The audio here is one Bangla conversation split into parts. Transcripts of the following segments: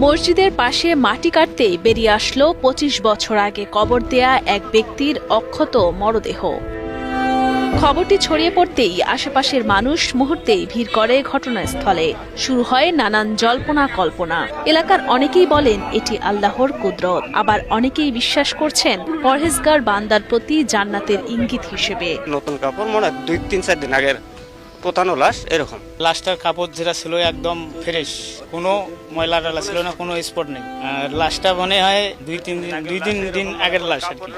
মসজিদের পাশে মাটি কাটতেই বেরিয়ে আসলো ২৫ বছর আগে কবর দেয়া এক ব্যক্তির অক্ষত মরদেহ। খবরটি ছড়িয়ে পড়তেই আশেপাশের মানুষ মুহূর্তেই ভিড় করে ঘটনাস্থলে। শুরু হয় নানান জল্পনা কল্পনা। এলাকার অনেকেই বলেন এটি আল্লাহর কুদরত, আবার অনেকেই বিশ্বাস করছেন পরহেজগার বান্দার প্রতি জান্নাতের ইঙ্গিত হিসেবে। নতুন কাপড় মনে ২-৩-৪ দিন আগের পোতানো লাশ এরকম। লাশটার কাপড় যেটা ছিল একদম ফ্রেশ, কোনো ময়লা টালা ছিল না, কোনো স্পট নেই। আর লাশটা মনে হয় ২-৩ দিন আগের লাশ আর কি।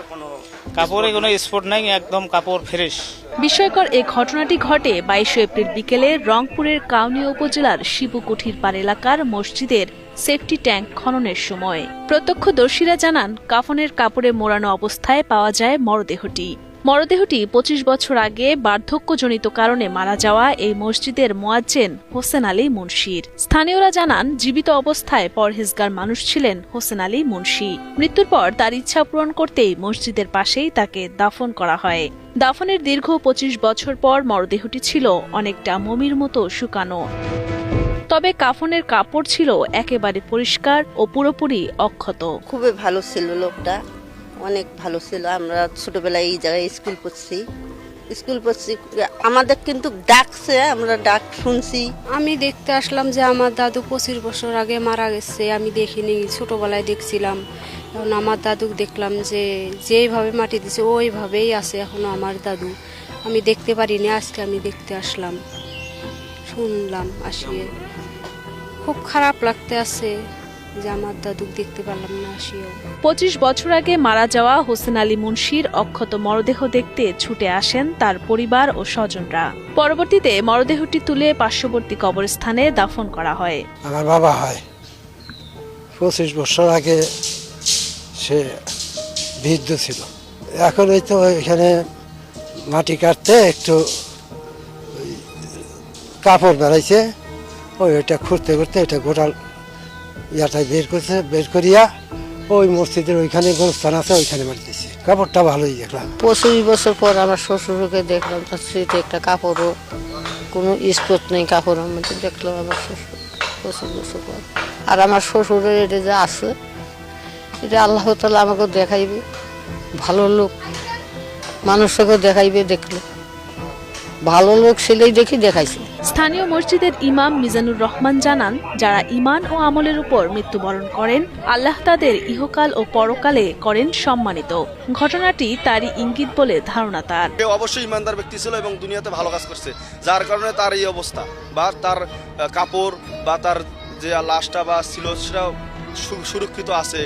কাপড়ে কোনো স্পট নাই, একদম কাপড় ফ্রেশ। বিস্ময়কর এই ঘটনাটি ঘটে ২২ এপ্রিল বিকেলে রংপুরের কাউনিয়া উপজেলার শিবকুঠির পাড় এলাকার মসজিদের সেফটি ট্যাঙ্ক খননের সময়। প্রত্যক্ষদর্শীরা জানান, কাফনের কাপড়ে মোড়ানো অবস্থায় পাওয়া যায় মরদেহটি। মরদেহটি ২৫ বছর আগে বার্ধক্যজনিত কারণে মারা যাওয়া এই মসজিদের মুয়াজ্জিন হোসেন আলী মুন্সির। স্থানীয়রা জানান, জীবিত অবস্থায় পরহেজগার মানুষ ছিলেন হোসেন আলী মুন্সি। মৃত্যুর পর তার ইচ্ছা পূরণ করতেই মসজিদের পাশেই তাকে দাফন করা হয়। দাফনের দীর্ঘ ২৫ বছর পর মরদেহটি ছিল অনেকটা মমির মতো শুকানো। তবে কাফনের কাপড় ছিল একেবারে পরিষ্কার ও পুরোপুরি অক্ষত। খুবই ভালো ছিল লোকটা, অনেক ভালো ছিল। আমরা ছোটবেলায় এই জায়গায় স্কুল পড়ছি, আমাদের কিন্তু ডাকছে, আমরা ডাক শুনছি। আমি দেখতে আসলাম যে আমার দাদু ২৫ বছর আগে মারা গেছে। আমি দেখিনি, ছোটবেলায় দেখছিলাম। এখন আমার দাদু দেখলাম যে যেইভাবে মাটি দিছে ওইভাবেই আছে এখনো আমার দাদু। আমি দেখতে পারিনি, আজকে আমি দেখতে আসলাম, শুনলাম আসিয়ে। খুব খারাপ লাগতে আছে যে আমার দাদু দেখতে পারলাম না আসিও। ২৫ বছর আগে মারা যাওয়া হোসেন আলী মুন্সির অক্ষত মরদেহ দেখতে ছুটে আসেন তার পরিবার ও স্বজনরা। পরবর্তীতে মরদেহটি তুলে পার্শ্ববর্তী কবরস্থানে দাফন করা হয়। আমার বাবা হয় ২৫ বছর আগে সে বৃদ্ধ ছিল। এখন ওই তো এখানে মাটি কাটতে একটু কাপড় বেড়াইছে, ওইটা খুঁড়তে এটা গোটাল ইয়াটা বের করিয়া ওই মসজিদের ওইখানে গোরস্থান আছে, ওইখানে মারি দিয়েছে। কাপড়টা ভালোই দেখলাম। ২৫ বছর পর আমার শ্বশুরকে দেখলাম, তার স্মৃতি একটা কাপড়ও কোনো স্পট নেই কাপড়ের মধ্যে দেখলাম আমার শ্বশুর ২৫ বছর পর। আর আমার শ্বশুরের এটা যে আছে, এটা আল্লাহ তাআলা আমাকে দেখাইবে, ভালো লোক মানুষকে দেখাইবে। দেখলে ভালো লোক ছেলেই দেখাইছে। স্থানীয় মসজিদের ইমাম মিজানুর রহমান জানান, যারা ঈমান ও আমলের উপর মৃত্যুবরণ করেন, আল্লাহ তাদের ইহকাল ও পরকালে করেন সম্মানিত। ঘটনাটি তারই ইঙ্গিত বলে ধারণা তার। অবশ্যই ইমানদার ব্যক্তি ছিল এবং দুনিয়াতে ভালো কাজ করছে, যার কারণে তার এই অবস্থা, বা তার কাপড় বা তার যে লাশটা বা ছিল সেটা সুরক্ষিত আছে।